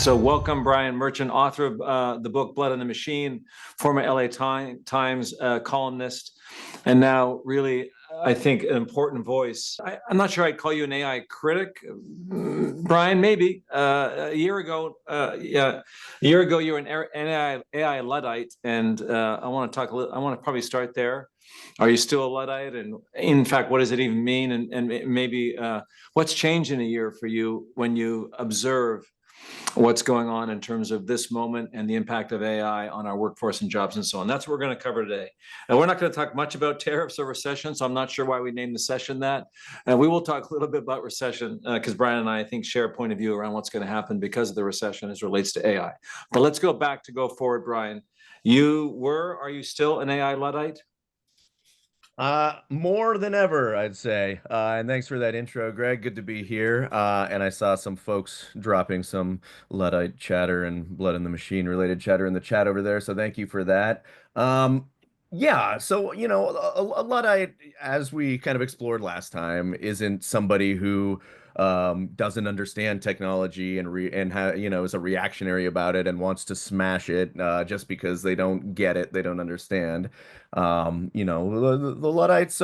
So welcome, Brian Merchant, author of the book Blood in the Machine, former LA Times columnist, and now really, I think, an important voice. I'm not sure I'd call you an AI critic, Brian, maybe. A year ago, you were an AI Luddite, and I want to talk a little, I want to probably start there. Are you still a Luddite? And in fact, what does it even mean? And maybe what's changed in a year for you when you observe what's going on in terms of this moment and the impact of AI on our workforce and jobs and so on. That's what we're going to cover today. And we're not going to talk much about tariffs or recession, so I'm not sure why we named the session that. And we will talk a little bit about recession because Brian and I think, share a point of view around what's going to happen because of the recession as relates to AI. But let's go back to go forward, Brian. Are you still an AI Luddite? More than ever, I'd say. And thanks for that intro, Greg. Good to be here. And I saw some folks dropping some Luddite chatter and Blood in the Machine related chatter in the chat over there. So thank you for that. Yeah, so a Luddite, as we kind of explored last time, isn't somebody who doesn't understand technology and is a reactionary about it and wants to smash it just because they don't get it, they don't understand. The Luddites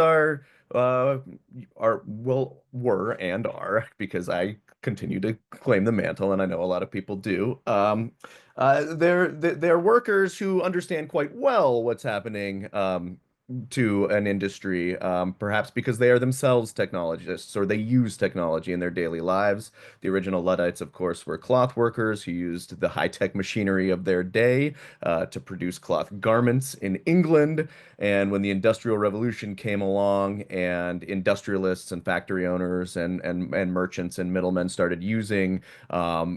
were and are, because I continue to claim the mantle, and I know a lot of people do. They're workers who understand quite well what's happening to an industry, perhaps because they are themselves technologists or they use technology in their daily lives. The original Luddites, of course, were cloth workers who used the high-tech machinery of their day to produce cloth garments in England. And when the Industrial Revolution came along and industrialists and factory owners and merchants and middlemen started using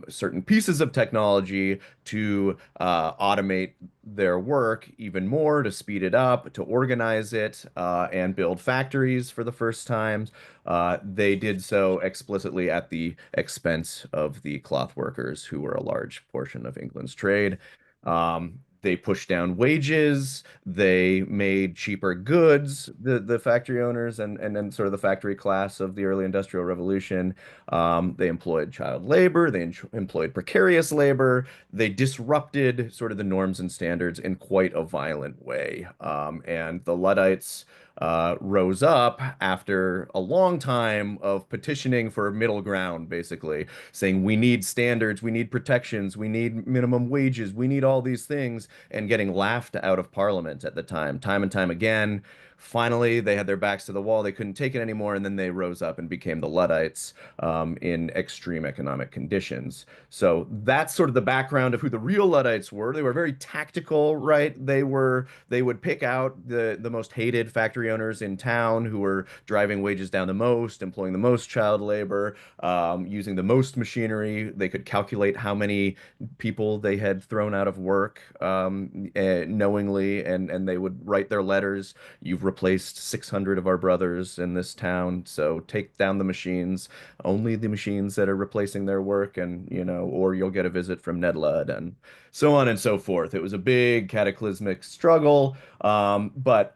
certain pieces of technology to automate their work even more, to speed it up, to organize it, and build factories for the first time. They did so explicitly at the expense of the cloth workers, who were a large portion of England's trade. They pushed down wages. They made cheaper goods, the factory owners and sort of the factory class of the early Industrial Revolution. They employed child labor. They employed precarious labor. They disrupted sort of the norms and standards in quite a violent way. And the Luddites rose up after a long time of petitioning for middle ground, basically saying we need standards, we need protections, we need minimum wages, we need all these things, and getting laughed out of Parliament at the time and time again. Finally, they had their backs to the wall. They couldn't take it anymore, and then they rose up and became the Luddites in extreme economic conditions. So that's sort of the background of who the real Luddites were. They were very tactical, right? They would pick out the most hated factory owners in town who were driving wages down the most, employing the most child labor, using the most machinery. They could calculate how many people they had thrown out of work knowingly, and they would write their letters. You've replaced 600 of our brothers in this town, so take down the machines, only the machines that are replacing their work, and or you'll get a visit from Ned Ludd, and so on and so forth. It was a big cataclysmic struggle, but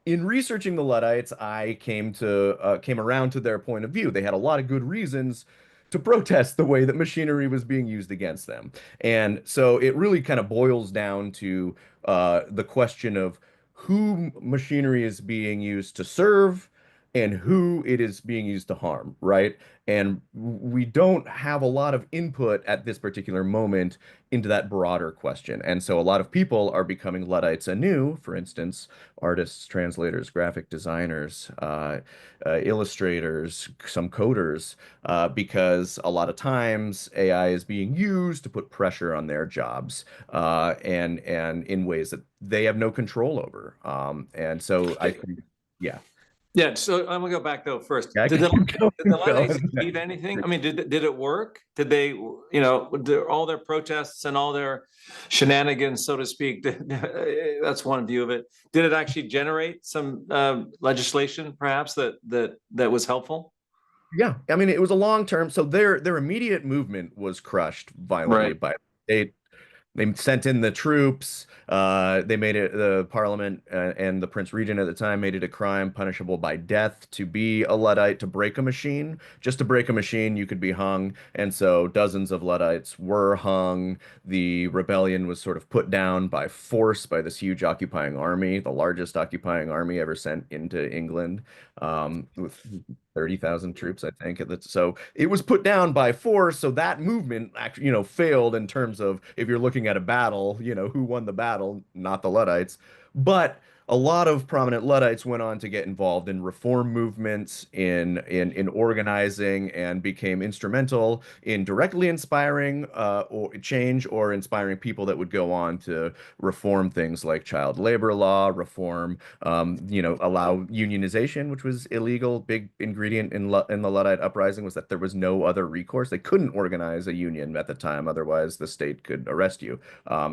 in researching the Luddites, I came around to their point of view. They had a lot of good reasons to protest the way that machinery was being used against them. And so it really kind of boils down to the question of who machinery is being used to serve and who it is being used to harm, right? And we don't have a lot of input at this particular moment into that broader question. And so a lot of people are becoming Luddites anew. For instance, artists, translators, graphic designers, illustrators, some coders, because a lot of times AI is being used to put pressure on their jobs, and in ways that they have no control over. And so I think, yeah. Yeah, so I'm gonna go back though first. Yeah, I Did can the keep did the going, Luddites Phil. achieve anything? I mean, did it work? Did they, all their protests and all their shenanigans, so to speak? That's one view of it. Did it actually generate some legislation, perhaps that was helpful? Yeah, I mean, it was a long term. So their immediate movement was crushed violently Right. by the state. They sent in the troops. They made it, the Parliament and the Prince Regent at the time made it a crime punishable by death to be a Luddite, to break a machine. Just to break a machine, you could be hung. And so dozens of Luddites were hung. The rebellion was sort of put down by force by this huge occupying army, the largest occupying army ever sent into England, with 30,000 troops, I think. So it was put down by force. So that movement actually, failed in terms of if you're looking at a battle, who won the battle, not the Luddites. But a lot of prominent Luddites went on to get involved in reform movements, in organizing, and became instrumental in directly inspiring or change, or inspiring people that would go on to reform things like child labor law, reform, allow unionization, which was illegal. Big ingredient in the Luddite uprising was that there was no other recourse. They couldn't organize a union at the time, otherwise the state could arrest you.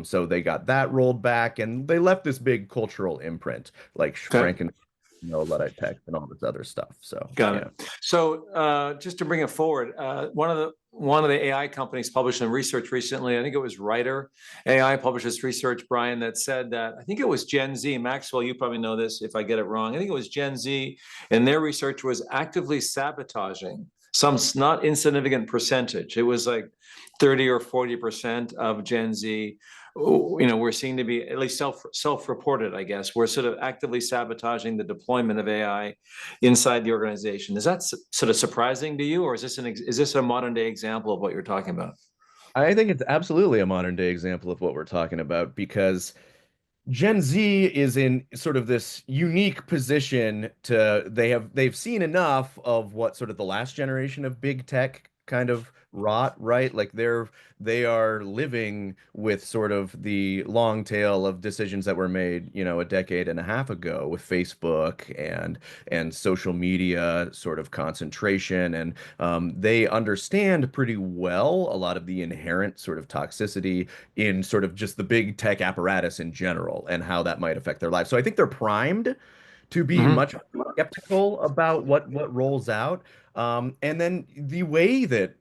So they got that rolled back, and they left this big cultural imprint, like Okay. Franken, Luddite text, and all this other stuff. So Got yeah. it. So just to bring it forward, one of the AI companies published some research recently. I think it was Writer AI published this research, Brian, that said that I think it was Gen Z. Maxwell, you probably know this if I get it wrong. I think it was Gen Z, and their research was actively sabotaging some not insignificant percentage. It was like 30 or 40% of Gen Z. We're seen to be at least self-reported, I guess. We're sort of actively sabotaging the deployment of AI inside the organization. Is that sort of surprising to you, or is this a modern day example of what you're talking about? I think it's absolutely a modern day example of what we're talking about, because Gen Z is in sort of this unique position to they've seen enough of what sort of the last generation of big tech kind of wrought, right? Like they are living with sort of the long tail of decisions that were made, a decade and a half ago, with Facebook and social media sort of concentration. And they understand pretty well a lot of the inherent sort of toxicity in sort of just the big tech apparatus in general, and how that might affect their lives. So I think they're primed to be Hmm. much skeptical about what rolls out. And then the way that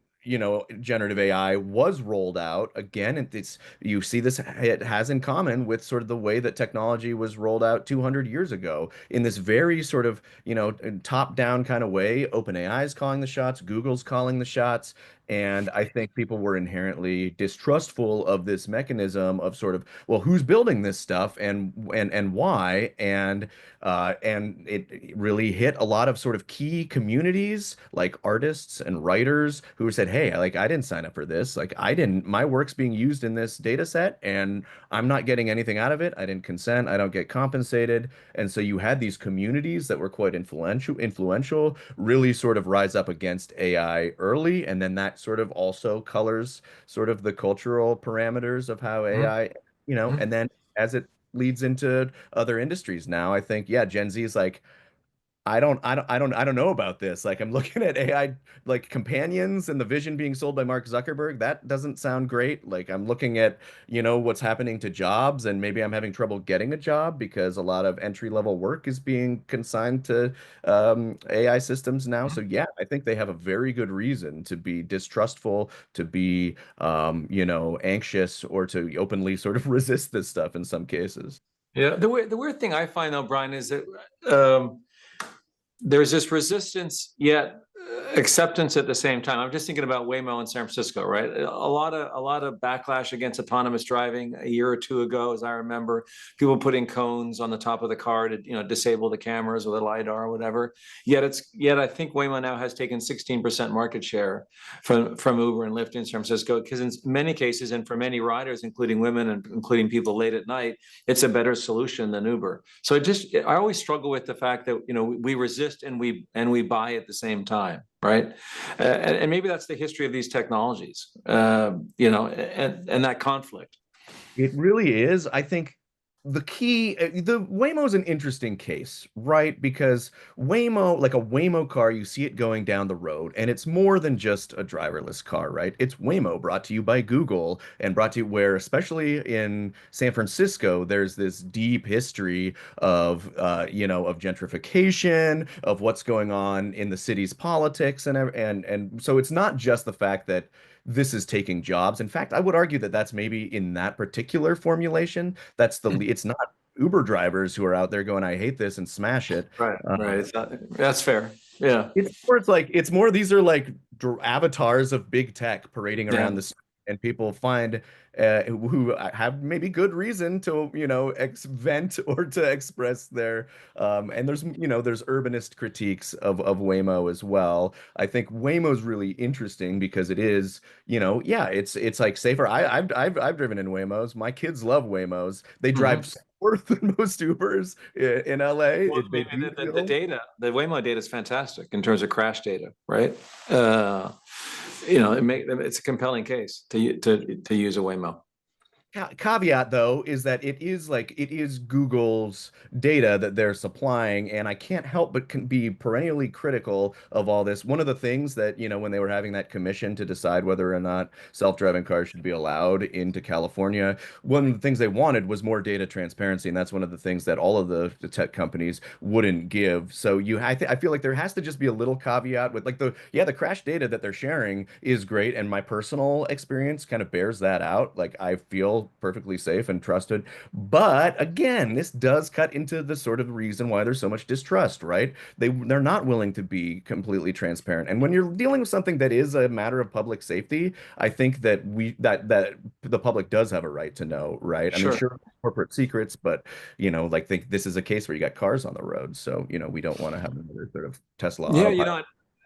generative AI was rolled out, again, it's you see this, it has in common with sort of the way that technology was rolled out 200 years ago, in this very sort of top-down kind of way. OpenAI is calling the shots, Google's calling the shots. And I think people were inherently distrustful of this mechanism of sort of, well, who's building this stuff, and why? And it really hit a lot of sort of key communities, like artists and writers, who said, hey, like, I didn't sign up for this. Like, I didn't, my work's being used in this data set, and I'm not getting anything out of it. I didn't consent. I don't get compensated. And so you had these communities that were quite influential really sort of rise up against AI early. And then that sort of also colors sort of the cultural parameters of how Hmm. AI, and then as it leads into other industries now, I think, yeah, Gen Z is like, I don't know about this. Like, I'm looking at AI like companions and the vision being sold by Mark Zuckerberg. That doesn't sound great. Like, I'm looking at, what's happening to jobs, and maybe I'm having trouble getting a job because a lot of entry level work is being consigned to AI systems now. So yeah, I think they have a very good reason to be distrustful, to be anxious, or to openly sort of resist this stuff in some cases. Yeah. The weird thing I find though, Brian, is that um, there's this resistance yet acceptance at the same time. I'm just thinking about Waymo in San Francisco, right? A lot of backlash against autonomous driving a year or two ago, as I remember. People putting cones on the top of the car to disable the cameras or the lidar or whatever. Yet I think Waymo now has taken 16% market share from Uber and Lyft in San Francisco, because in many cases, and for many riders, including women and including people late at night, it's a better solution than Uber. So I always struggle with the fact that we resist and we buy at the same time, right? And maybe that's the history of these technologies, and that conflict. It really is. I think the key, the Waymo's an interesting case, right? Because Waymo, like a Waymo car, you see it going down the road, and it's more than just a driverless car, right? It's Waymo, brought to you by Google, and brought to you where, especially in San Francisco, there's this deep history of, of gentrification, of what's going on in the city's politics, and so it's not just the fact that this is taking jobs. In fact, I would argue that that's maybe in that particular formulation it's not Uber drivers who are out there going, I hate this and smash it. Right, Uh, right. That's fair. Yeah, it's more these are like avatars of big tech parading yeah. around the street, and people find who have maybe good reason to ex vent or to express their and there's urbanist critiques of Waymo as well. I think Waymo's really interesting because it is yeah, it's like safer. I've driven in Waymos. My kids love Waymos. They drive Mhm. slower than most Ubers in LA. Well, They I do mean, the feel. data, the Waymo data is fantastic in terms of crash data, right? It's a compelling case to use a Waymo. Caveat though is that it is Google's data that they're supplying, and I can't help but can be perennially critical of all this. One of the things that, when they were having that commission to decide whether or not self-driving cars should be allowed into California, one of the things they wanted was more data transparency, and that's one of the things that all of the tech companies wouldn't give. So I feel like there has to just be a little caveat with like the crash data that they're sharing is great, and my personal experience kind of bears that out. Like I feel perfectly safe and trusted. But again, this does cut into the sort of reason why there's so much distrust, right? They're not willing to be completely transparent. And when you're dealing with something that is a matter of public safety, I think that that the public does have a right to know, right? I mean, Sure. sure, corporate secrets, but like think this is a case where you got cars on the road, so we don't want to have another sort of Tesla Yeah, autopilot.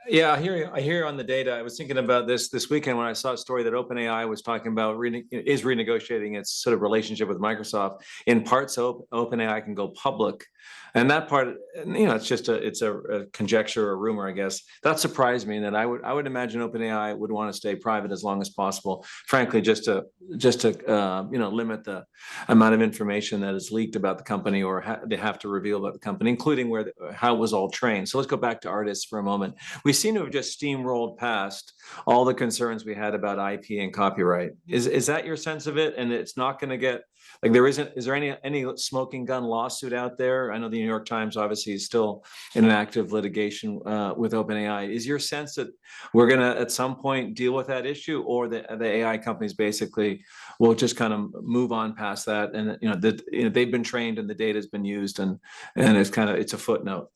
yeah, I hear you. I hear you on the data. I was thinking about this weekend when I saw a story that OpenAI was talking about is renegotiating its sort of relationship with Microsoft in part so OpenAI can go public. And that part, it's just a conjecture or rumor, I guess. That surprised me, and that I would imagine OpenAI would want to stay private as long as possible. Frankly, just to limit the amount of information that is leaked about the company or they have to reveal about the company, including how it was all trained. So let's go back to artists for a moment. We seem to have just steamrolled past all the concerns we had about IP and copyright. Is that your sense of it? And it's not going to get like there isn't. Is there any smoking gun lawsuit out there? I know the New York Times obviously is still in an active litigation with OpenAI. Is your sense that we're going to at some point deal with that issue, or the AI companies basically will just kind of move on past that, and they've been trained and the data has been used, and it's a footnote.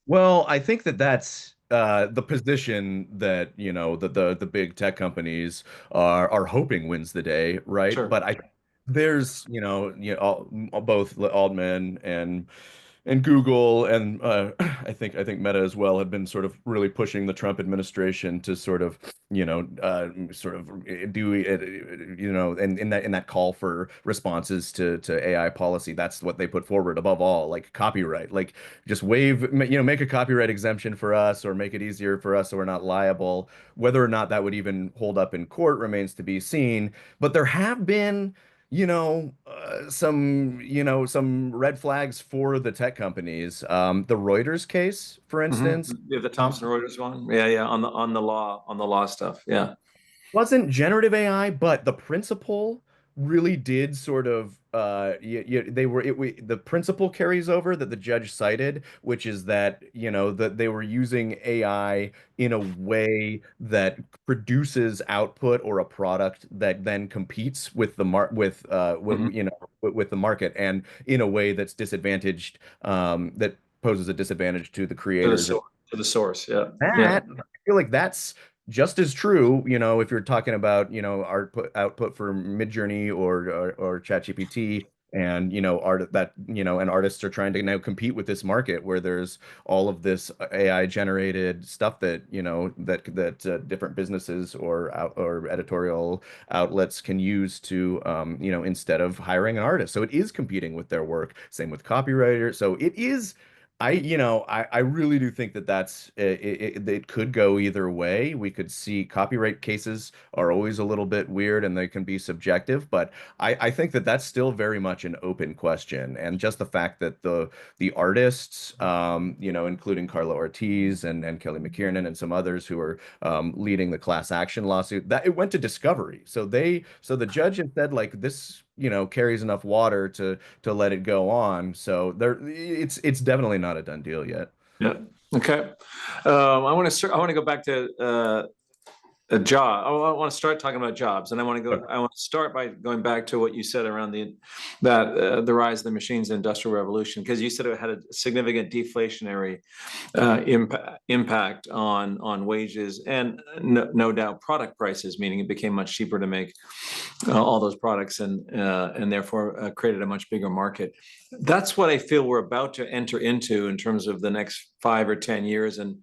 Well, I think that that's the position that the big tech companies are hoping wins the day, right? Sure. But there's both Altman and Google and I think Meta as well have been sort of really pushing the Trump administration to sort of sort of do it in that call for responses to AI policy. That's what they put forward above all, like copyright, like just make a copyright exemption for us or make it easier for us so we're not liable. Whether or not that would even hold up in court remains to be seen. But there have been some red flags for the tech companies. The Reuters case, for instance, Yeah, the Thomson Thomson Reuters one. Yeah, yeah, on the law stuff. Yeah. wasn't generative AI, but the principle really did sort of they were the principle carries over that the judge cited, which is that that they were using AI in a way that produces output or a product that then competes with the Mhm. with the market, and in a way that's disadvantaged, that poses a disadvantage to the To the creators. source. To the source. Yeah. Yeah. That I feel like that's just as true, if you're talking about, output for Midjourney or ChatGPT, and and artists are trying to now compete with this market where there's all of this AI generated stuff that different businesses or editorial outlets can use to instead of hiring an artist. So it is competing with their work. Same with copywriters. So it is I really do think that it could go either way. We could see copyright cases are always a little bit weird and they can be subjective, but I think that that's still very much an open question. And just the fact that the artists, including Carla Ortiz and Kelly McKiernan and some others who are leading the class action lawsuit, that it went to discovery. So the judge had said like this, carries enough water to let it go on. So it's definitely not a done deal yet. Yeah. Okay. I want to go back to a job. I want to start talking about jobs, and Okay. I want to start by going back to what you said around the rise of the machines and industrial revolution, because you said it had a significant deflationary impact on wages and no doubt product prices, meaning it became much cheaper to make all those products and therefore created a much bigger market. That's what I feel we're about to enter into in terms of the next 5 or 10 years, and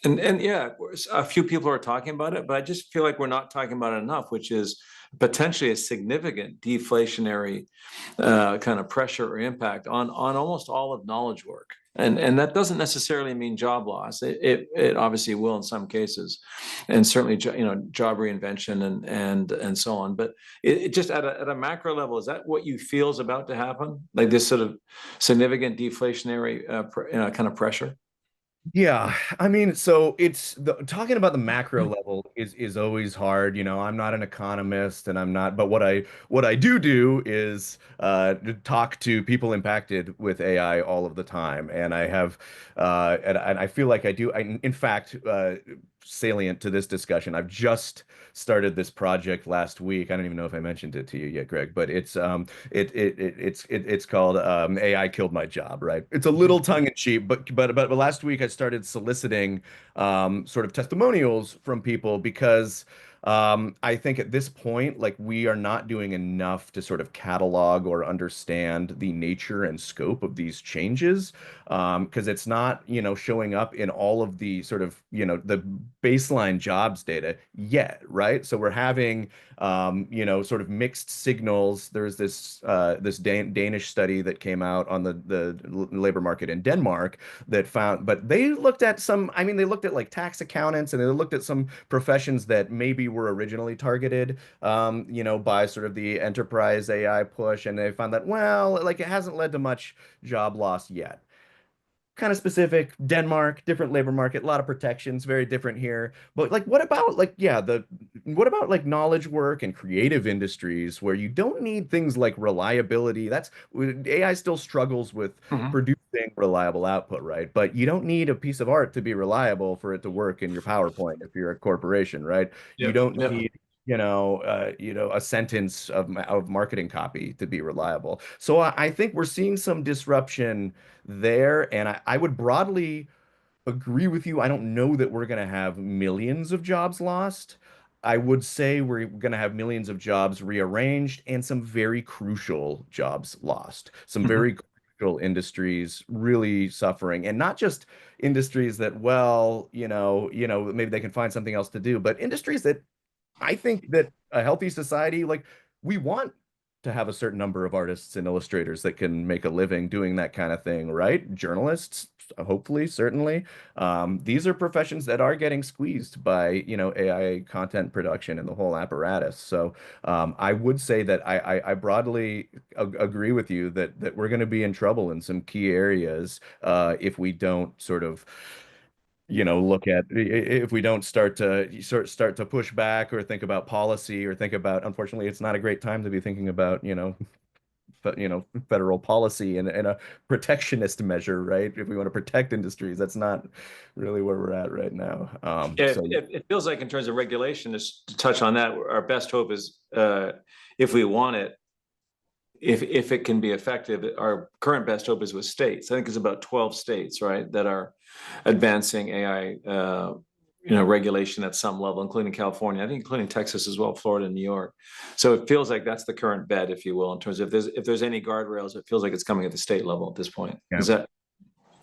yeah, a few people are talking about it, but I just feel like we're not talking about it enough, which is potentially a significant deflationary kind of pressure or impact on almost all of knowledge work. And that doesn't necessarily mean job loss. It obviously will in some cases, and certainly job reinvention and so on. But it just at a macro level, is that what you feel is about to happen? Like this sort of significant deflationary kind of pressure? Yeah, I mean, so talking about the macro level is always hard. I'm not an economist and I'm not, but what I do is talk to people impacted with AI all of the time. And I have and I feel like in fact, salient to this discussion, I've just started this project last week. I don't even know if I mentioned it to you yet, Greg, but it's called AI Killed My Job, right? It's a little tongue in cheek, but last week I started soliciting sort of testimonials from people because I think at this point, like we are not doing enough to sort of catalog or understand the nature and scope of these changes, because it's not, showing up in all of the sort of, the baseline jobs data yet, right? So we're having, sort of mixed signals. There's this Danish study that came out on the labor market in Denmark that found, but they looked at I mean, they looked at like tax accountants and they looked at some professions that maybe were originally targeted, by sort of the enterprise AI push, and they found that, well, like it hasn't led to much job loss yet. Kind of specific. Denmark, different labor market, a lot of protections, very different here. But like, what about like knowledge work and creative industries where you don't need things like reliability? AI still struggles with Mhm. producing reliable output, right? But you don't need a piece of art to be reliable for it to work in your PowerPoint if you're a corporation, right? You Yep. don't Yep. need a sentence of marketing copy to be reliable. So I think we're seeing some disruption there. And I would broadly agree with you. I don't know that we're going to have millions of jobs lost. I would say we're going to have millions of jobs rearranged and some very crucial jobs lost. Some Mhm. very crucial industries really suffering, and not just industries that, well, maybe they can find something else to do, but industries that I think that a healthy society, like we want to have a certain number of artists and illustrators that can make a living doing that kind of thing, right? Journalists, hopefully, certainly. These are professions that are getting squeezed by, AI content production and the whole apparatus. So I would say that I broadly agree with you that we're going to be in trouble in some key areas if we don't sort of look at if we don't start to push back or think about policy or think about, unfortunately, it's not a great time to be thinking about, federal policy and a protectionist measure, right? If we want to protect industries, that's not really where we're at right now. Yeah, So it feels like in terms of regulation, just to touch on that, our best hope is if we want it, if it can be effective, our current best hope is with states. I think it's about 12 states, right, that are advancing AI, regulation at some level, including California. I think including Texas as well, Florida and New York. So it feels like that's the current bet, if you will, in terms of if there's any guardrails, it feels like it's coming at the state level at this point. yeah. Is that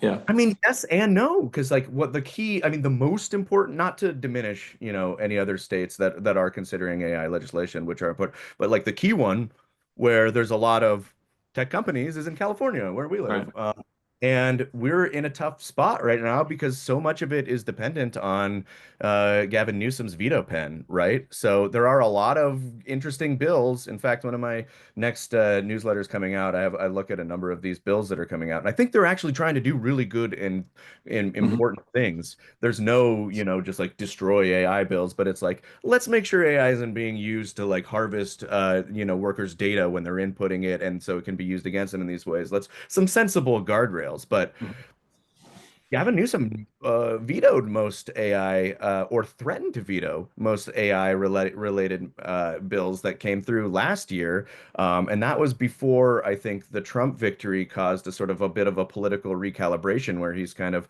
yeah? I mean, yes and no, because like I mean, the most important, not to diminish, any other states that are considering AI legislation, which are important, but like the key one where there's a lot of tech companies is in California, where we Right. live. And we're in a tough spot right now because so much of it is dependent on Gavin Newsom's veto pen, right? So there are a lot of interesting bills. In fact, one of my next newsletters coming out, I look at a number of these bills that are coming out, and I think they're actually trying to do really good and Mhm. important things. There's no, just like destroy AI bills, but it's like let's make sure AI isn't being used to like harvest, workers' data when they're inputting it, and so it can be used against them in these ways. Let's some sensible guardrails, but Mhm. Gavin Newsom vetoed most AI or threatened to veto most AI related bills that came through last year. And that was before I think the Trump victory caused a sort of a bit of a political recalibration where he's kind of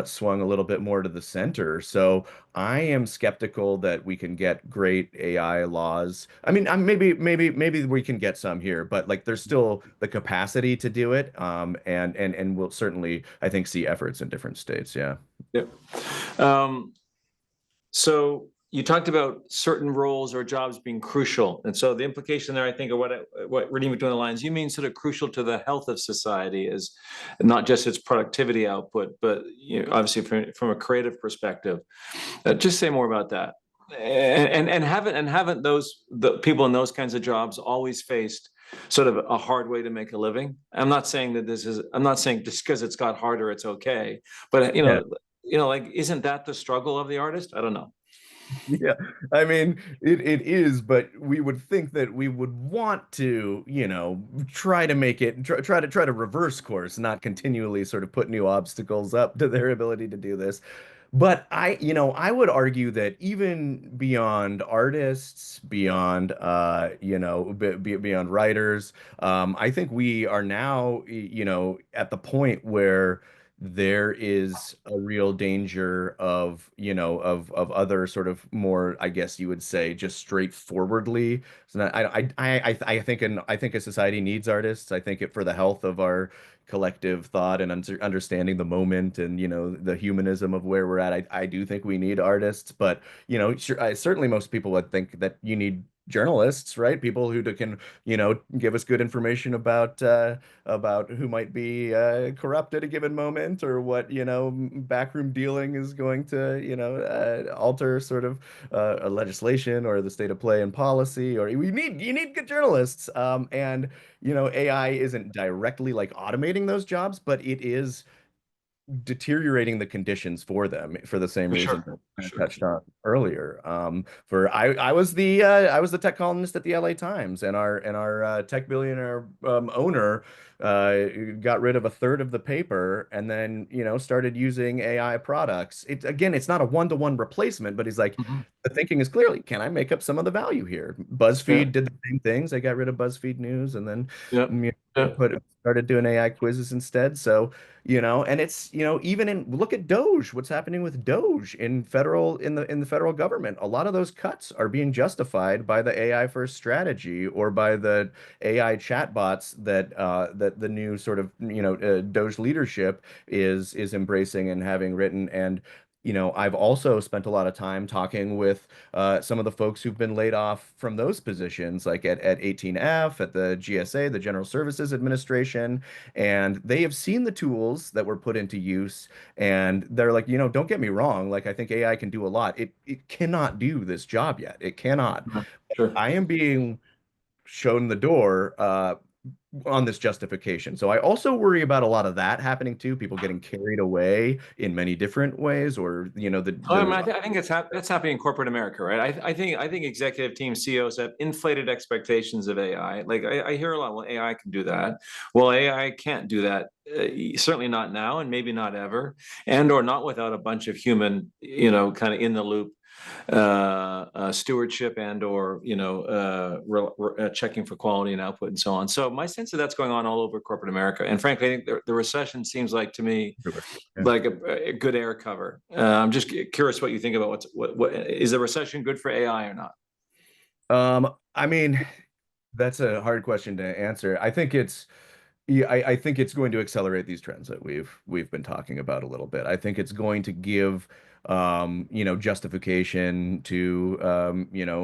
swung a little bit more to the center. So I am skeptical that we can get great AI laws. I mean, maybe we can get some here, but like there's still the capacity to do it. And we'll certainly, I think, see efforts in different states. Yeah. Yep. Um, so you talked about certain roles or jobs being crucial, and so the implication there, I think, of what reading between the lines, you mean sort of crucial to the health of society is not just its productivity output, but obviously from a creative perspective. Just say more about that. And haven't the people in those kinds of jobs always faced sort of a hard way to make a living? I'm not saying just because it's got harder, it's okay. But Yeah. like, isn't that the struggle of the artist? I don't know. Yeah, I mean, it is, but we would think that we would want to, try to make it, try to reverse course, not continually sort of put new obstacles up to their ability to do this. But I would argue that even beyond artists, beyond, beyond writers, I think we are now, at the point where there is a real danger of, of other sort of more, I guess you would say, just straightforwardly. So that I think a society needs artists. I think it for the health of our collective thought and understanding the moment and the humanism of where we're at. I do think we need artists, but sure, certainly most people would think that you need journalists, right? People who can give us good information about who might be corrupt at a given moment or what backroom dealing is going to alter sort of a legislation or the state of play and policy. Or you need good journalists, and AI isn't directly like automating those jobs, but it is deteriorating the conditions for them for the same For reason sure. that For I sure. touched on earlier. For I was the tech columnist at the LA Times, and our tech billionaire owner got rid of a third of the paper, and then started using AI products. It's not a one-to-one replacement, but he's like, Mhm. the thinking is clearly, can I make up some of the value here? Yeah. BuzzFeed did the same things. They got rid of BuzzFeed News, and then Yeah. Yeah. put started doing AI quizzes instead. So and it's, even in look at Doge, what's happening with Doge in the federal government. A lot of those cuts are being justified by the AI first strategy or by the AI chatbots that the new sort of, Doge leadership is embracing and having written. And I've also spent a lot of time talking with some of the folks who've been laid off from those positions, like at 18F, at the GSA, the General Services Administration, and they have seen the tools that were put into use, and they're like, don't get me wrong, like I think AI can do a lot. It cannot do this job yet. It cannot. Yeah. Sure. I am being shown the door on this justification. So I also worry about a lot of that happening too, people getting carried away in many different ways, or Oh, I mean, the I think that's happening in corporate America, right? I think executive team CEOs have inflated expectations of AI. Like I hear a lot, well, AI can do that. Well, AI can't do that. Certainly not now, and maybe not ever, and or not without a bunch of human, kind of in the loop stewardship and or checking for quality and output and so on. So my sense of that's going on all over corporate America. And frankly, I think the recession seems like to me yeah. like a good air cover. I'm just curious what you think about what is the recession good for AI or not? I mean, that's a hard question to answer. I think it's Yeah, I think it's going to accelerate these trends that we've been talking about a little bit. I think it's going to give justification to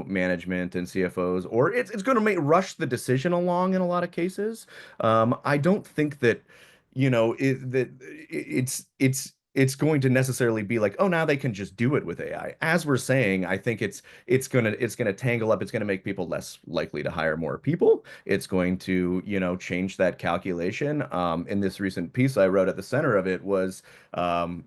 management and CFOs, or it's going to make rush the decision along in a lot of cases. I don't think that it's going to necessarily be like, oh, now they can just do it with AI. As we're saying, I think it's gonna tangle up. It's gonna make people less likely to hire more people. It's going to, change that calculation. In this recent piece I wrote, at the center of it was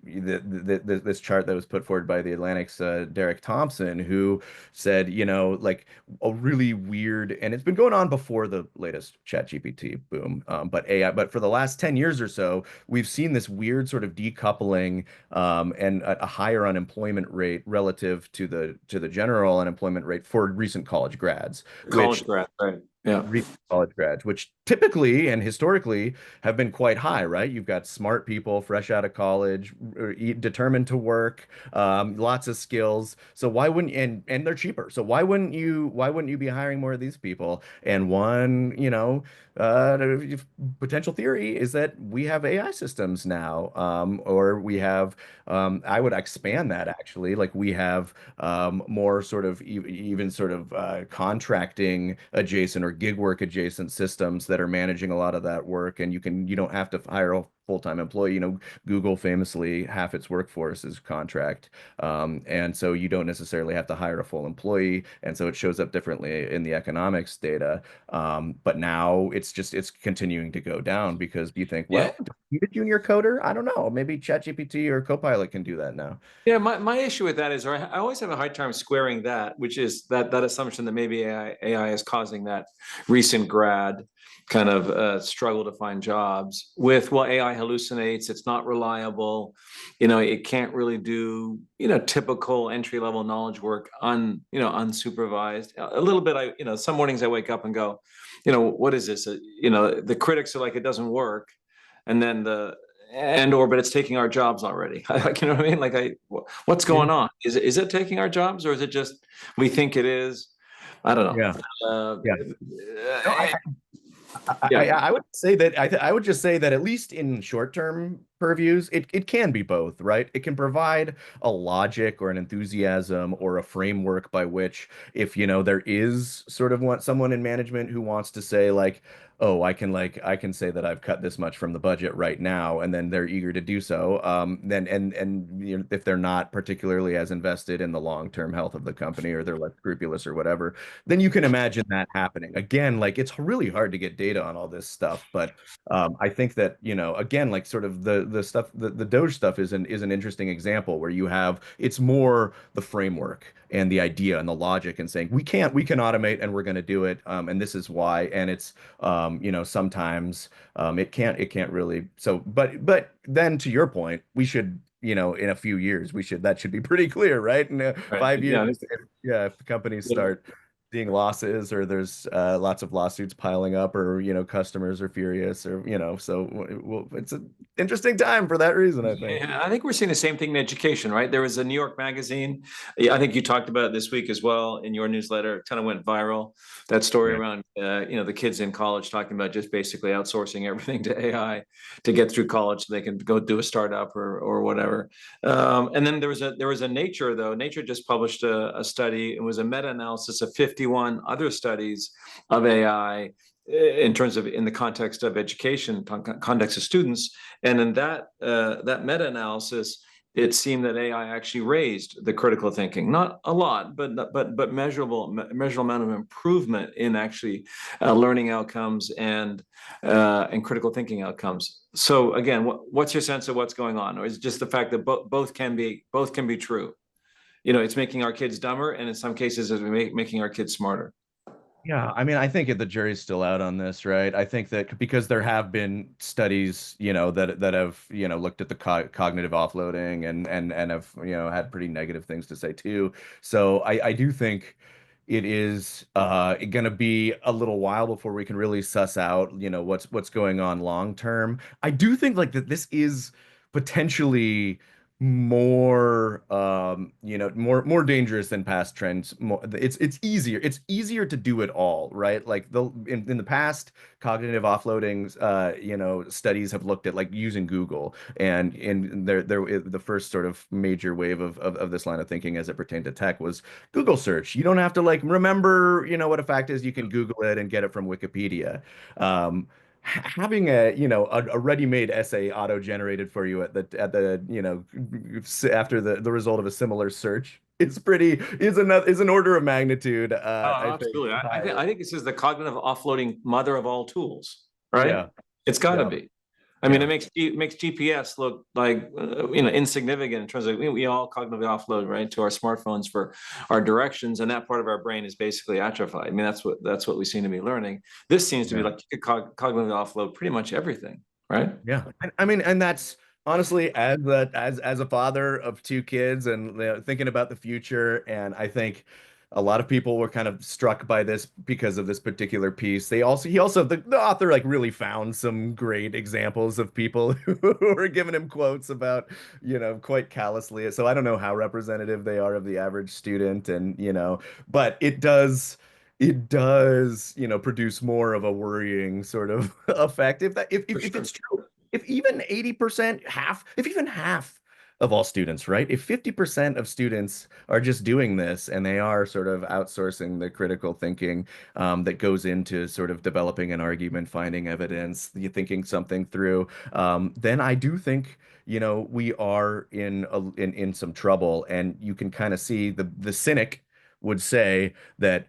this chart that was put forward by the Atlantic's Derek Thompson, who said, like a really weird, and it's been going on before the latest ChatGPT boom, but for the last 10 years or so, we've seen this weird sort of decoupling, and a higher unemployment rate relative to the general unemployment rate for recent college grads, which College grad, right? Yeah. recent college grads, which typically and historically have been quite high, right? You've got smart people fresh out of college, determined to work, lots of skills. So why wouldn't and they're cheaper. So why wouldn't you be hiring more of these people? And one, uh, potential theory is that we have AI systems now, or we have, I would expand that actually, like we have more sort of even sort of contracting adjacent or gig work adjacent systems that are managing a lot of that work, and you don't have to hire a full-time employee. Google famously, half its workforce is contract, and so you don't necessarily have to hire a full employee, and so it shows up differently in the economics data. But now it's continuing to go down because you think, Yeah. well, do we need a junior coder? I don't know. Maybe ChatGPT or Copilot can do that now. Yeah, my issue with that is, or I always have a hard time squaring that, which is that assumption that maybe AI is causing that recent grad kind of struggle to find jobs with, well, AI hallucinates, it's not reliable, it can't really do, typical entry level knowledge work unsupervised. A little bit, some mornings I wake up and go, what is this? The critics are like, it doesn't work. And then but it's taking our jobs already. Like, you know what I mean? Like, what's Yeah. going on? Is it taking our jobs, or is it just we think it is? I don't Yeah. know. Yeah. No, Yeah, I would say that I would just say that at least in short-term purviews, it can be both, right? It can provide a logic or an enthusiasm or a framework by which, if there is sort of someone in management who wants to say like, oh, I can say that I've cut this much from the budget right now, and then they're eager to do so. Then and if they're not particularly as invested in the long-term health of the company, or they're less scrupulous or whatever, then you can imagine that happening. Again, like it's really hard to get data on all this stuff, but I think that, again, like sort of the stuff, the Doge stuff is an interesting example where you have it's more the framework and the idea and the logic and saying we can automate and we're going to do it, and this is why, and it's sometimes it can't really, so but then to your point, we should, in a few years, that should be pretty clear, right? In right. 5 years, Yeah, yeah, if the companies start seeing losses, or there's lots of lawsuits piling up, or customers are furious, or so it's an interesting time for that reason, I think. yeah, I think we're seeing the same thing in education, right? There was a New York magazine. Yeah, I think you talked about it this week as well in your newsletter. It kind of went viral. That story Yeah. around, the kids in college talking about just basically outsourcing everything to AI to get through college so they can go do a startup or whatever. And then there was a Nature, though. Nature just published a study. It was a meta-analysis of 51 other studies of AI in terms of in the context of education, context of students, and in that meta-analysis, it seemed that AI actually raised the critical thinking, not a lot, but measurable amount of improvement in actually learning outcomes and critical thinking outcomes. So again, what's your sense of what's going on, or is it just the fact that both can be true? It's making our kids dumber, and in some cases, is making our kids smarter. Yeah, I mean, I think the jury's still out on this, right? I think that because there have been studies, that have, looked at the cognitive offloading, and have, had pretty negative things to say too. So I do think it is going to be a little while before we can really suss out, what's going on long term. I do think like that this is potentially more dangerous than past trends. It's easier to do it all, right? Like in the past, cognitive offloading studies have looked at like using Google, and in the first sort of major wave of this line of thinking as it pertained to tech was Google search. You don't have to like remember, what a fact is. You can Google it and get it from Wikipedia. Um, having a a ready-made essay auto-generated for you at the after the result of a similar search is an order of magnitude Oh, I think absolutely. higher. I think this is the cognitive offloading mother of all tools, right? Yeah, It's got to yeah, be. I mean, yeah, it makes GPS look like insignificant in terms of we all cognitively offload right to our smartphones for our directions, and that part of our brain is basically atrophied. I mean, that's what we seem to be learning. This seems to be yeah. like you could cognitively offload pretty much everything, right? Yeah. I mean, and that's honestly as a father of two kids and thinking about the future, and I think a lot of people were kind of struck by this because of this particular piece. He also the author like really found some great examples of people who were giving him quotes about, quite callously. So I don't know how representative they are of the average student and, but it does, produce more of a worrying sort of effect if that For if sure. it's true. If even 80%, if even half of all students, right? If 50% of students are just doing this and they are sort of outsourcing the critical thinking that goes into sort of developing an argument, finding evidence, you thinking something through, then I do think, we are in some trouble. And you can kind of see the cynic would say that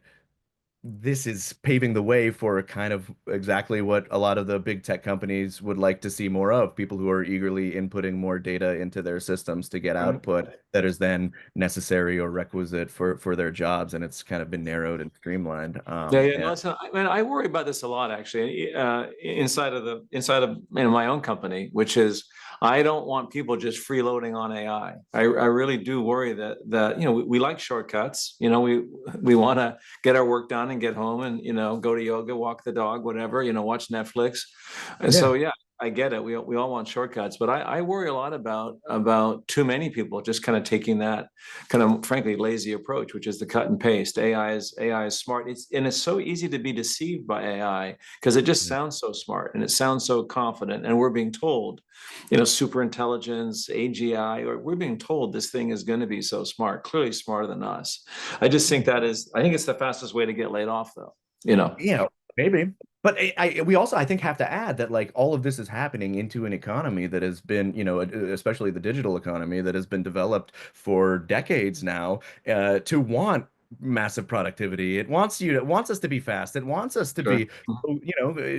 this is paving the way for kind of exactly what a lot of the big tech companies would like to see more of, people who are eagerly inputting more data into their systems to get Right. output that is then necessary or requisite for their jobs. And it's kind of been narrowed and streamlined. Yeah, yeah. No, And listen, I worry about this a lot actually. Inside of my own company, which is I don't want people just freeloading on AI. I really do worry that we like shortcuts. We want to get our work done and get home and go to yoga, walk the dog, whatever. Watch Netflix. And yeah, so yeah, I get it. We all want shortcuts, but I worry a lot about too many people just kind of taking that kind of frankly lazy approach, which is the cut and paste. AI is smart. It's so easy to be deceived by AI because it just sounds so smart and it sounds so confident. And we're being told, super intelligence, AGI, or we're being told this thing is going to be so smart, clearly smarter than us. I think it's the fastest way to get laid off, though. yeah, maybe. But we also, I think, have to add that like all of this is happening into an economy that has been, especially the digital economy that has been developed for decades now, to want massive productivity. It wants us to be fast. It wants us to Sure. be,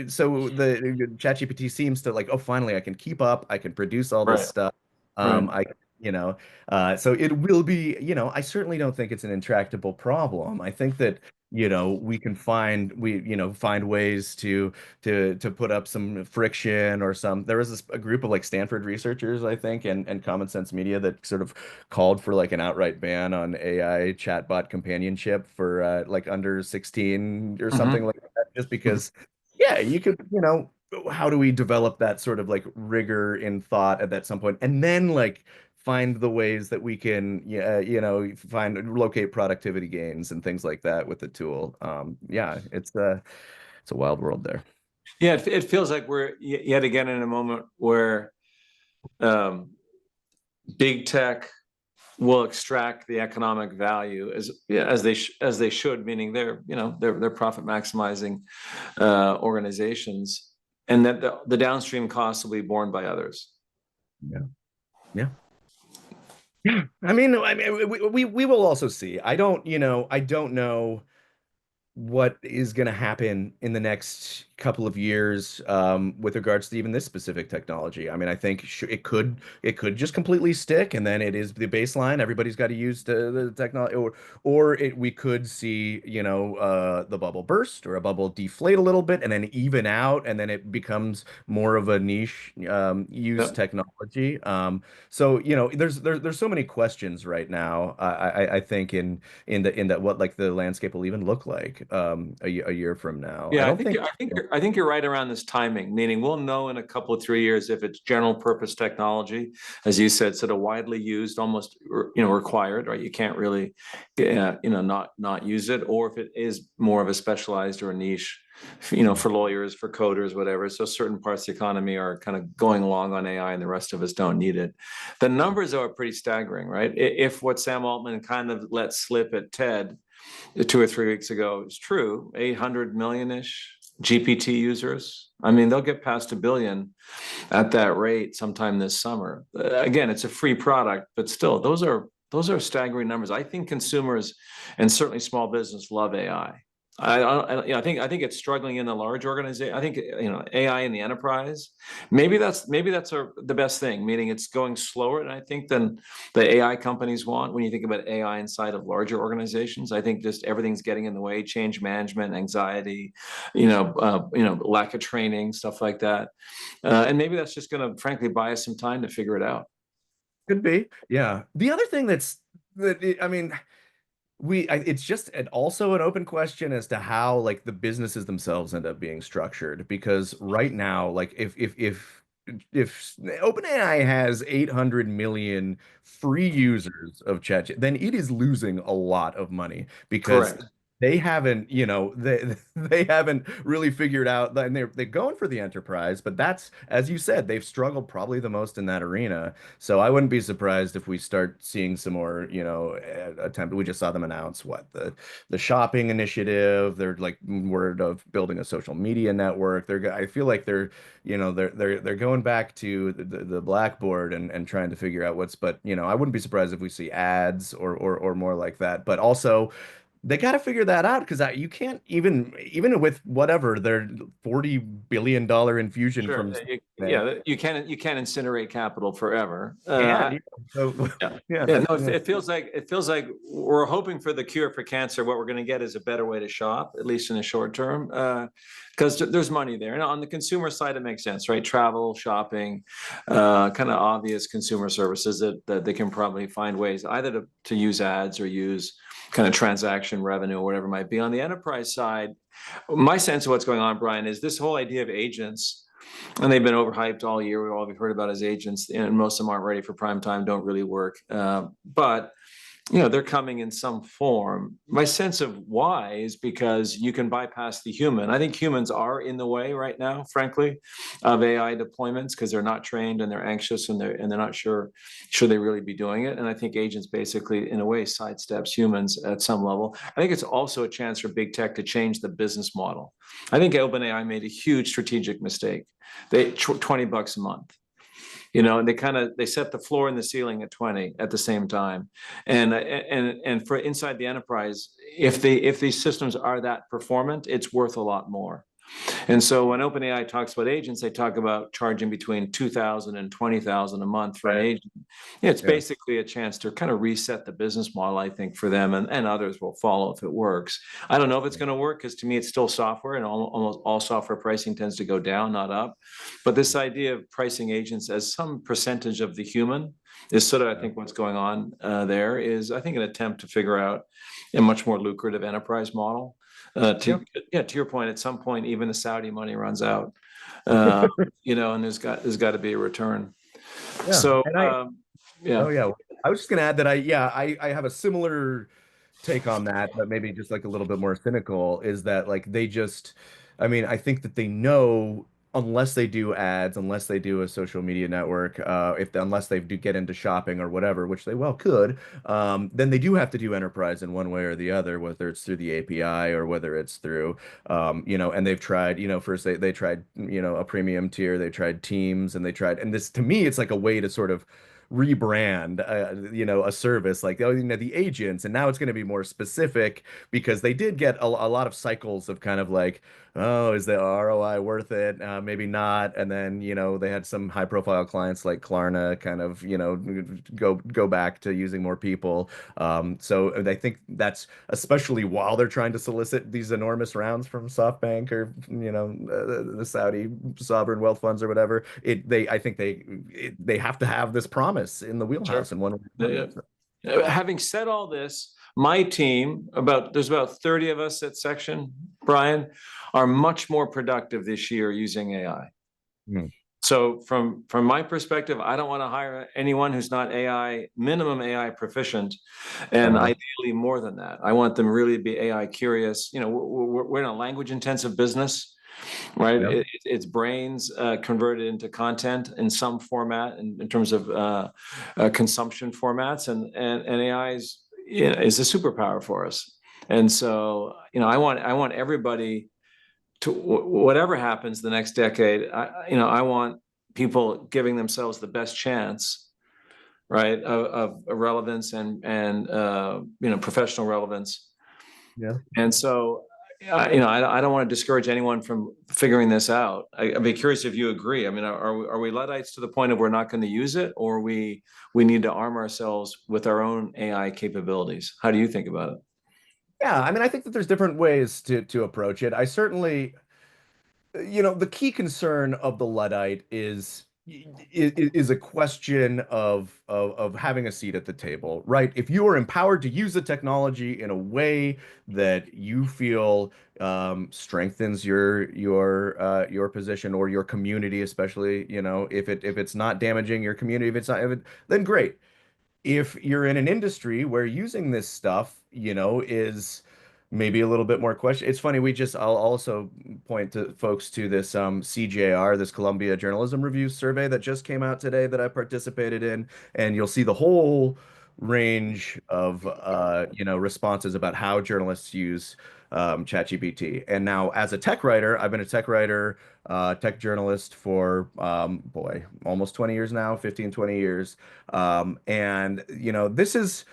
so the ChatGPT seems to like, oh, finally, I can keep up. I can produce all this Right. stuff. Right. I, so it will be, I certainly don't think it's an intractable problem. I think that we find ways to put up some friction or some there was a group of like Stanford researchers I think and Common Sense Media that sort of called for like an outright ban on AI chatbot companionship for like under 16 or something Mhm. like that just because yeah you could how do we develop that sort of like rigor in thought at some point and then like find the ways that we can yeah find locate productivity gains and things like that with the tool. Yeah, it's a wild world there. Yeah, it feels like we're yet again in a moment where um, big tech will extract the economic value as they should, meaning they're profit maximizing organizations, and that the downstream costs will be borne by others. Yeah, yeah. Yeah. I mean, we will also see. I don't know what is going to happen in the next couple of years with regards to even this specific technology. I mean, I think it could just completely stick, and then it is the baseline. Everybody's got to use the technology, or we could see the bubble burst or a bubble deflate a little bit, and then even out, and then it becomes more of a niche use Yep. technology. So there's so many questions right now. I think in that what like the landscape will even look like a year from now. I Yeah, don't think I think you're right around this timing, meaning we'll know in a couple of 3 years if it's general purpose technology, as you said, sort of widely used, almost required, right? You can't really, not use it, or if it is more of a specialized or a niche, for lawyers, for coders, whatever. So certain parts of the economy are kind of going along on AI, and the rest of us don't need it. The numbers are pretty staggering, right? If what Sam Altman kind of let slip at TED 2 or 3 weeks ago is true, 800 million-ish GPT users. I mean, they'll get past 1 billion at that rate sometime this summer. Again, it's a free product, but still, those are staggering numbers. I think consumers and certainly small business love AI. I think it's struggling in the large organization. I think AI in the enterprise. Maybe that's the best thing, meaning it's going slower, and I think than the AI companies want. When you think about AI inside of larger organizations, I think just everything's getting in the way: change management, anxiety, lack of training, stuff like that. And maybe that's just going to, frankly, buy us some time to figure it out. Could be. Yeah. The other thing I mean, it's just also an open question as to how like the businesses themselves end up being structured, because right now, like if OpenAI has 800 million free users of Chat, then it is losing a lot of money because Correct. they haven't, they haven't really figured out, and they're going for the enterprise, but that's, as you said, they've struggled probably the most in that arena. So I wouldn't be surprised if we start seeing some more, attempt. We just saw them announce what the shopping initiative. They're like word of building a social media network. I feel like they're going back to the blackboard and trying to figure out but I wouldn't be surprised if we see ads or more like that. But also they got to figure that out because you can't even with whatever their $40 billion infusion Sure. from Yeah, you can't incinerate capital forever. can. So Yeah. yeah, Yeah, no, yeah. it feels like we're hoping for the cure for cancer. What we're going to get is a better way to shop, at least in the short term, because there's money there. And on the consumer side, it makes sense, right? Travel, shopping, kind of obvious consumer services that they can probably find ways either to use ads or use kind of transaction revenue or whatever it might be. On the enterprise side, my sense of what's going on, Brian, is this whole idea of agents, and they've been overhyped all year. All we've heard about is agents, and most of them aren't ready for prime time, don't really work. But they're coming in some form. My sense of why is because you can bypass the human. I think humans are in the way right now, frankly, of AI deployments because they're not trained and they're anxious and they're not sure should they really be doing it. And I think agents basically, in a way, sidesteps humans at some level. I think it's also a chance for big tech to change the business model. I think OpenAI made a huge strategic mistake. They $20 a month, and they set the floor and the ceiling at 20 at the same time. And for inside the enterprise, if these systems are that performant, it's worth a lot more. And so when OpenAI talks about agents, they talk about charging between 2,000 and 20,000 a month for an Right. agent. It's Yeah. basically a chance to kind of reset the business model, I think, for them, and others will follow if it works. I don't know if it's going to work because to me, it's still software, and almost all software pricing tends to go down, not up. But this idea of pricing agents as some percentage of the human is sort of, I Yeah. think, what's going on there is, I think, an attempt to figure out a much more lucrative enterprise model. Yeah. To your point, at some point, even the Saudi money runs out, uh, and there's got to be a return. Yeah. So, And yeah, oh yeah, I was just gonna add that I have a similar take on that, but maybe just like a little bit more cynical, is that like I mean, I think that they know unless they do ads, unless they do a social media network, unless they do get into shopping or whatever, which they well could, then they do have to do enterprise in one way or the other, whether it's through the API or whether it's through, and they've tried, first they tried, a premium tier, they tried Teams, and and this to me, it's like a way to sort of rebrand a service like, oh, the agents, and now it's going to be more specific because they did get a lot of cycles of kind of like, oh, is the ROI worth it? Maybe not. And then, they had some high profile clients like Klarna kind of, go back to using more people. So I think that's especially while they're trying to solicit these enormous rounds from SoftBank or, the Saudi sovereign wealth funds or whatever. I think they have to have this promise in the sure. wheelhouse in one way or Yeah. another. So, Having said all this, my team, there's about 30 of us at Section, Brian, are much more productive this year using AI. hmm. So from my perspective, I don't want to hire anyone who's not minimum AI proficient, and Uh-huh. ideally more than that. I want them really to be AI curious. We're in a language intensive business, right? Yep. It's brains converted into content in some format in terms of consumption formats, and AI is a superpower for us. And so, I want everybody whatever happens the next decade, I want people giving themselves the best chance, right, of relevance and professional relevance. Yeah. And so, I don't want to discourage anyone from figuring this out. I'd be curious if you agree. I mean, are we Luddites to the point of we're not going to use it, or we need to arm ourselves with our own AI capabilities? How do you think about it? Yeah, I mean, I think that there's different ways to approach it. I certainly, the key concern of the Luddite is a question of having a seat at the table, right? If you are empowered to use the technology in a way that you feel strengthens your position or your community, especially, if it's not damaging your community, then great. If you're in an industry where using this stuff, is maybe a little bit more question. It's funny, I'll also point to folks to this CJR, this Columbia Journalism Review survey that just came out today that I participated in, and you'll see the whole range of responses about how journalists use ChatGPT. And now, as a tech writer, I've been a tech writer, tech journalist for boy, almost 20 years now, 15, 20 years. And this is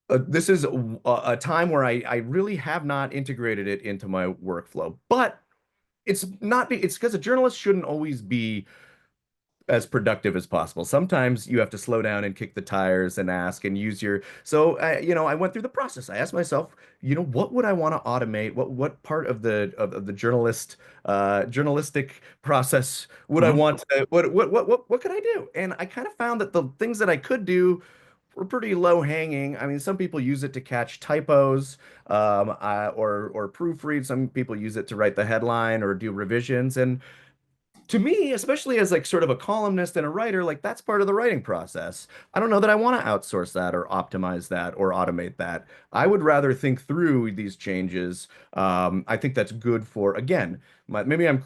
a time where I really have not integrated it into my workflow. But it's because a journalist shouldn't always be as productive as possible. Sometimes you have to slow down and kick the tires and ask and use your. So I went through the process. I asked myself, what would I want to automate? What part of the journalistic process would I Mhm. want to, what could I do? And I kind of found that the things that I could do were pretty low hanging. I mean, some people use it to catch typos, or proofread. Some people use it to write the headline or do revisions. And to me, especially as like sort of a columnist and a writer, like that's part of the writing process. I don't know that I want to outsource that or optimize that or automate that. I would rather think through these changes. I think that's good for, again, maybe I'm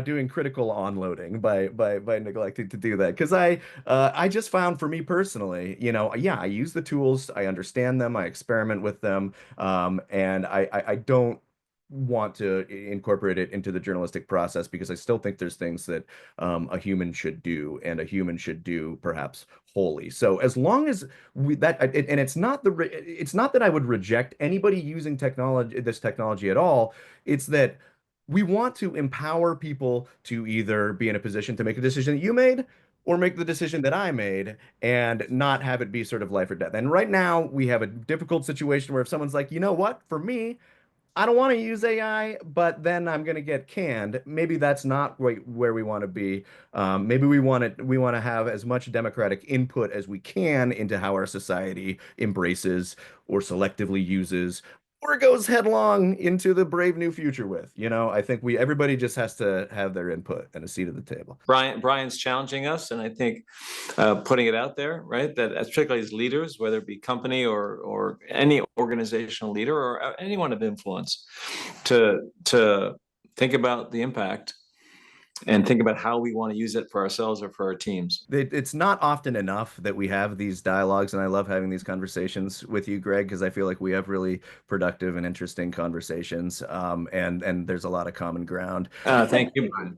doing critical onloading by neglecting to do that because I just found for me personally, yeah, I use the tools, I understand them, I experiment with them, and I don't want to incorporate it into the journalistic process because I still think there's things that a human should do and a human should do perhaps wholly. So as long as and it's not that I would reject anybody using this technology at all. It's that we want to empower people to either be in a position to make a decision that you made or make the decision that I made and not have it be sort of life or death. And right now we have a difficult situation where if someone's like, you know what, for me, I don't want to use AI, but then I'm going to get canned. Maybe that's not where we want to be. Maybe we want to have as much democratic input as we can into how our society embraces or selectively uses or goes headlong into the brave new future with. I think everybody just has to have their input and a seat at the table. Brian's challenging us, and I think putting it out there, right? That particularly as leaders, whether it be company or any organizational leader or anyone of influence, to think about the impact and think about how we want to use it for ourselves or for our teams. It's not often enough that we have these dialogues, and I love having these conversations with you, Greg, because I feel like we have really productive and interesting conversations, and there's a lot of common ground. Thank you, Brian.